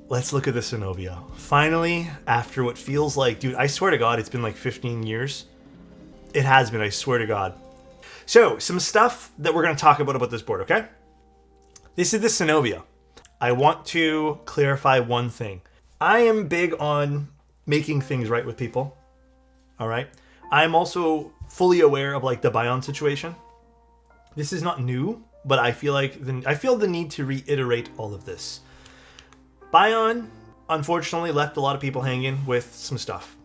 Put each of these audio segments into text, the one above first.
let's look at the Synovia. Finally, after what feels like, dude, I swear to God, it's been like 15 years. It has been, I swear to God. So, some stuff that we're going to talk about this board, okay? This is the Synovia. I want to clarify one thing. I am big on making things right with people. All right? I'm also fully aware of like the Bion situation. This is not new, but I feel the need to reiterate all of this. Bion, unfortunately, left a lot of people hanging with some stuff.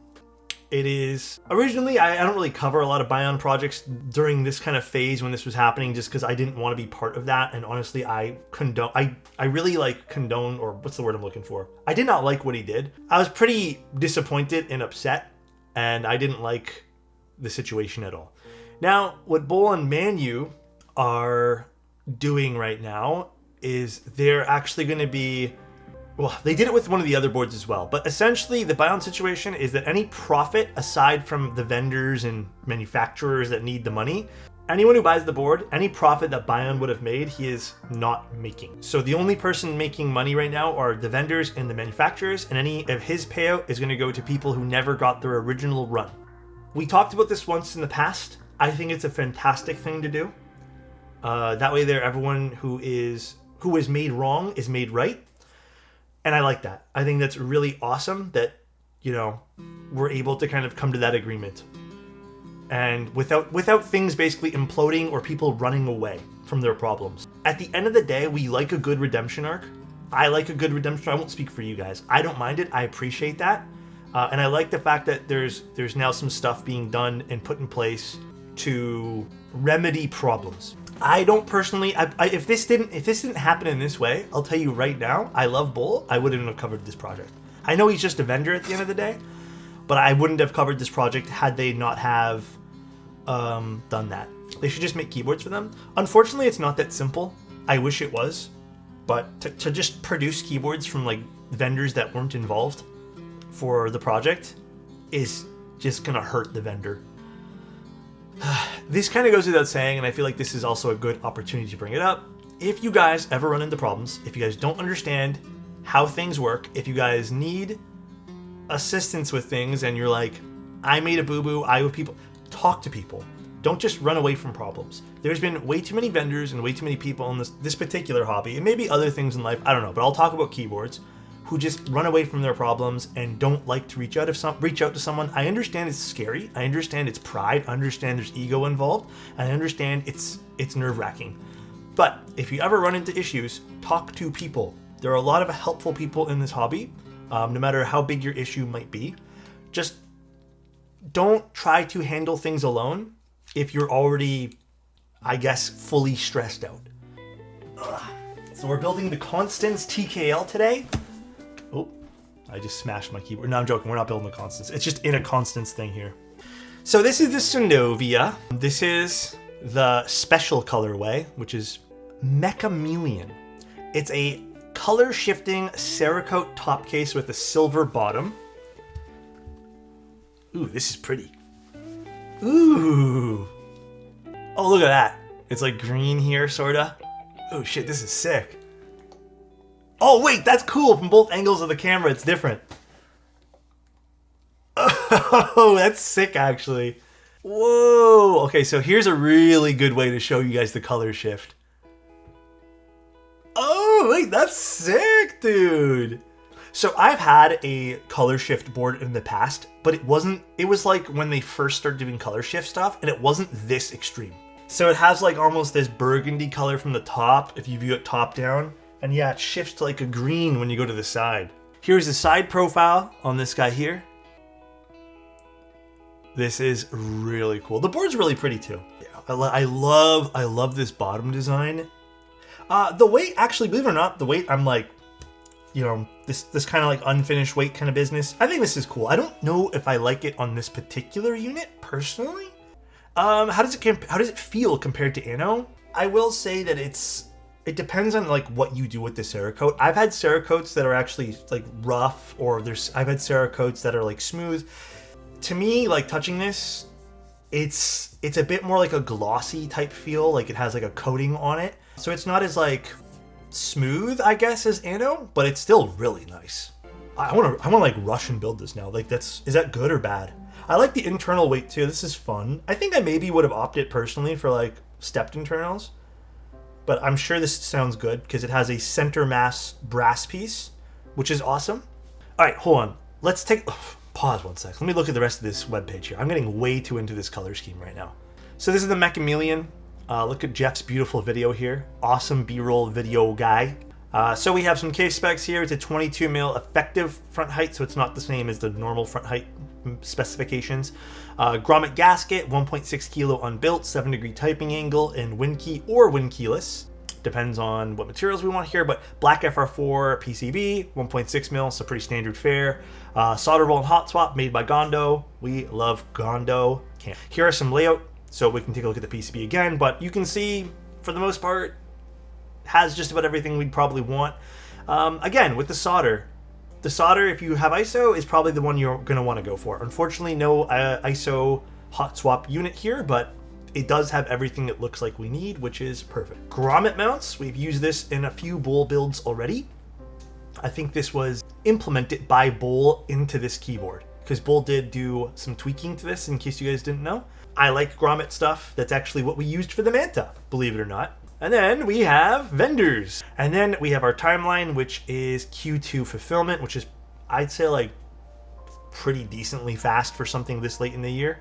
It is... Originally, I don't really cover a lot of Bion projects during this kind of phase when this was happening, just because I didn't want to be part of that, and honestly, I really condone, or what's the word I'm looking for? I did not like what he did. I was pretty disappointed and upset, and I didn't like the situation at all. Now, what Bull and Manu are doing right now is they're actually going to be... Well, they did it with one of the other boards as well. But essentially, the Bion situation is that any profit, aside from the vendors and manufacturers that need the money, anyone who buys the board, any profit that Bion would have made, he is not making. So the only person making money right now are the vendors and the manufacturers, and any of his payout is going to go to people who never got their original run. We talked about this once in the past. I think it's a fantastic thing to do. That way there, everyone who is made wrong is made right. And I like that. I think that's really awesome that, we're able to kind of come to that agreement. And without things basically imploding or people running away from their problems. At the end of the day, we like a good redemption arc. I like a good redemption. I won't speak for you guys. I don't mind it. I appreciate that. And I like the fact that there's now some stuff being done and put in place to remedy problems. I don't personally. If this didn't happen in this way, I'll tell you right now. I love Bull. I wouldn't have covered this project. I know he's just a vendor at the end of the day, but I wouldn't have covered this project had they not have done that. They should just make keyboards for them. Unfortunately, it's not that simple. I wish it was, but to just produce keyboards from like vendors that weren't involved for the project is just gonna hurt the vendor. This kind of goes without saying, and I feel like this is also a good opportunity to bring it up. If you guys ever run into problems, if you guys don't understand how things work, if you guys need assistance with things and you're like, I made a boo-boo, I with people, talk to people. Don't just run away from problems. There's been way too many vendors and way too many people in this particular hobby, and maybe other things in life, I don't know, but I'll talk about keyboards, who just run away from their problems and don't like to reach out to someone. I understand it's scary. I understand it's pride. I understand there's ego involved. And I understand it's nerve-wracking. But if you ever run into issues, talk to people. There are a lot of helpful people in this hobby, no matter how big your issue might be. Just don't try to handle things alone if you're already, I guess, fully stressed out. So we're building the Constance TKL today. Oh, I just smashed my keyboard. No, I'm joking. We're not building the Constance. It's just in a Constance thing here. So this is the Synovia. This is the special colorway, which is Mechameleon. It's a color-shifting Cerakote top case with a silver bottom. Ooh, this is pretty. Ooh. Oh, look at that. It's like green here, sorta. Oh shit, this is sick. Oh, wait, that's cool. From both angles of the camera, it's different. Oh, that's sick, actually. Whoa. Okay, so here's a really good way to show you guys the color shift. Oh, wait, that's sick, dude. So I've had a color shift board in the past, but it was like when they first started doing color shift stuff, and it wasn't this extreme. So it has like almost this burgundy color from the top, if you view it top down. And yeah, it shifts to like a green when you go to the side. Here's the side profile on this guy here. This is really cool. The board's really pretty too. Yeah, I love this bottom design. The weight, actually, believe it or not, the weight, I'm like, this kind of like unfinished weight kind of business. I think this is cool. I don't know if I like it on this particular unit personally. How does it feel compared to Anno? I will say that it depends on like what you do with the Cerakote. I've had Cerakotes that are actually like rough, or I've had Cerakotes that are like smooth. To me, like touching this, it's a bit more like a glossy type feel, like it has like a coating on it. So it's not as like smooth, I guess, as Anno, but it's still really nice. I want to like rush and build this now. Like is that good or bad? I like the internal weight too. This is fun. I think I maybe would have opted personally for like stepped internals, but I'm sure this sounds good because it has a center mass brass piece, which is awesome. All right, hold on. Let's pause 1 sec. Let me look at the rest of this webpage here. I'm getting way too into this color scheme right now. So this is the Mechameleon. Look at Jeff's beautiful video here. Awesome B-roll video guy. So we have some case specs here. It's a 22 mil effective front height, so it's not the same as the normal front height specifications. Grommet gasket, 1.6 kilo unbuilt, 7-degree typing angle, and wind key or wind keyless. Depends on what materials we want here, but black FR4 PCB, 1.6 mil, so pretty standard fare. Solder roll and hot swap made by Gondo. We love Gondo. Here are some layout, so we can take a look at the PCB again, but you can see, for the most part, has just about everything we'd probably want. Again, with the solder, if you have ISO, is probably the one you're going to want to go for. Unfortunately, no ISO hot swap unit here, but it does have everything it looks like we need, which is perfect. Grommet mounts, we've used this in a few Bull builds already. I think this was implemented by Bull into this keyboard, because Bull did do some tweaking to this, in case you guys didn't know. I like grommet stuff. That's actually what we used for the Manta, believe it or not. And then we have vendors. And then we have our timeline, which is Q2 fulfillment, which is, I'd say, like pretty decently fast for something this late in the year.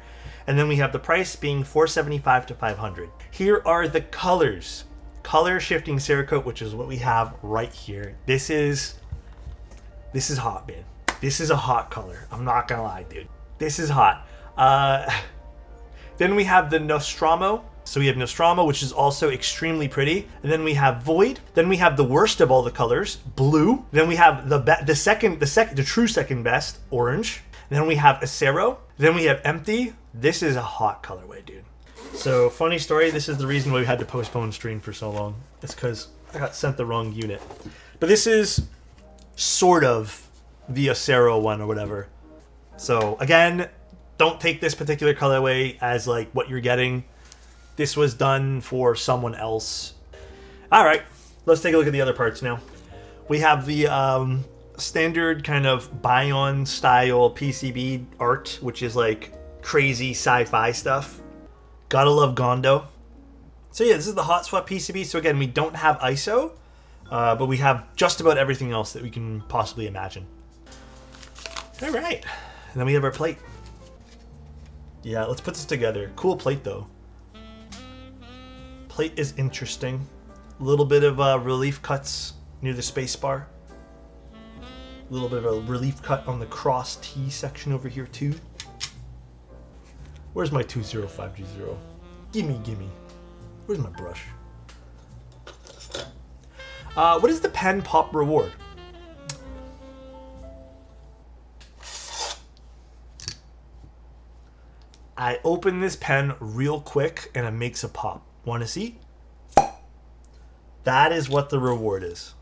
And then we have the price being $475 to $500. Here are the colors. Color shifting Cerakote, which is what we have right here. This is hot, man. This is a hot color. I'm not gonna lie, dude. This is hot. Then we have the Nostromo. So we have Nostromo, which is also extremely pretty. And then we have Void. Then we have the worst of all the colors, blue. Then we have the true second best, orange. Then we have Acero. Then we have Empty. This is a hot colorway, dude. So funny story, this is the reason why we had to postpone stream for so long. It's because I got sent the wrong unit. But this is sort of the Acero one or whatever. So again, don't take this particular colorway as like what you're getting. This was done for someone else. All right, let's take a look at the other parts now. We have the standard kind of Bion style PCB art, which is like crazy sci-fi stuff. Gotta love Gondo. So yeah, this is the hot swap PCB. So again, we don't have ISO, but we have just about everything else that we can possibly imagine. All right, and then we have our plate. Yeah, let's put this together. Cool plate though. Plate is interesting. A little bit of relief cuts near the space bar. A little bit of a relief cut on the cross T section over here too. Where's my 20520? Gimme. Where's my brush? What is the pen pop reward? I open this pen real quick and it makes a pop. Want to see? That is what the reward is.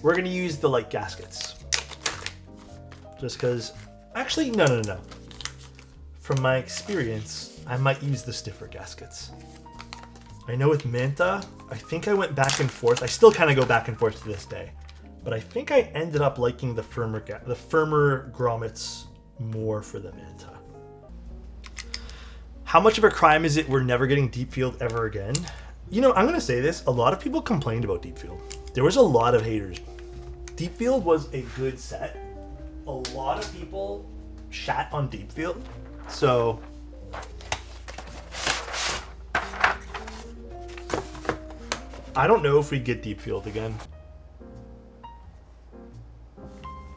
We're going to use the light gaskets. Just because... Actually, no. From my experience, I might use the stiffer gaskets. I know with Manta, I think I went back and forth. I still kind of go back and forth to this day. But I think I ended up liking the firmer grommets more for the Manta. How much of a crime is it we're never getting Deepfield ever again? You know, I'm going to say this. A lot of people complained about Deepfield. There was a lot of haters. Deepfield was a good set. A lot of people shat on Deepfield. So... I don't know if we get Deepfield again.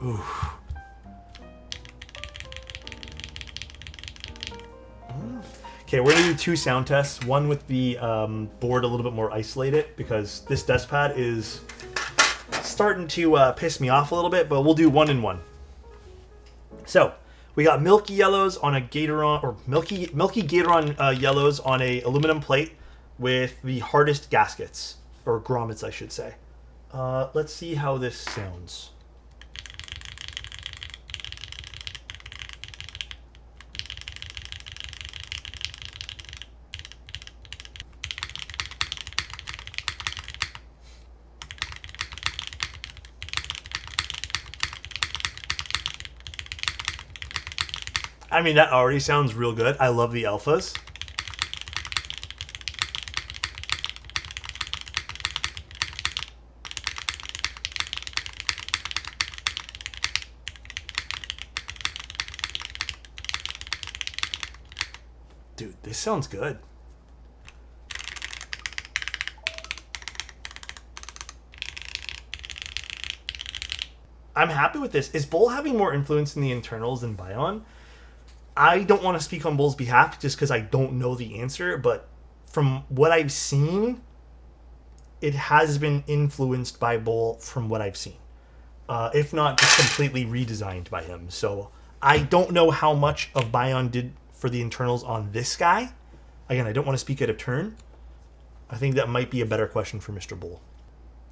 Ooh. Okay, we're gonna do 2 sound tests. One with the board a little bit more isolated because this desk pad is starting to piss me off a little bit, but we'll do 1 and 1. So we got Milky yellows on a Gateron, or Milky Gateron yellows on a aluminum plate with the hardest gaskets, or grommets, I should say. Let's see how this sounds. I mean, that already sounds real good. I love the alphas. Dude, this sounds good. I'm happy with this. Is Bull having more influence in the internals than Bion? I don't want to speak on Bull's behalf just because I don't know the answer, but from what I've seen, it has been influenced by Bull from what I've seen. If not just completely redesigned by him. So I don't know how much of Bion did for the internals on this guy. Again, I don't want to speak out of turn. I think that might be a better question for Mr. Bull.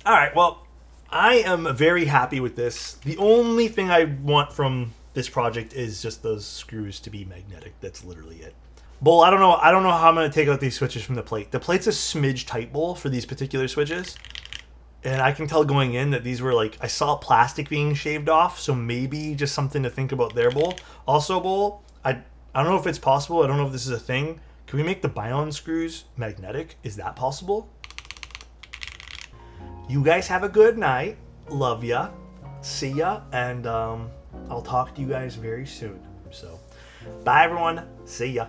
All right, well, I am very happy with this. The only thing I want from this project is just those screws to be magnetic. That's literally it. Bull, I don't know how I'm going to take out these switches from the plate. The plate's a smidge tight, Bull, for these particular switches. And I can tell going in that these were like, I saw plastic being shaved off, so maybe just something to think about there, Bull. Also, Bull, I don't know if it's possible. I don't know if this is a thing. Can we make the Bion screws magnetic? Is that possible? You guys have a good night. Love ya. See ya. And I'll talk to you guys very soon. So, bye everyone. See ya.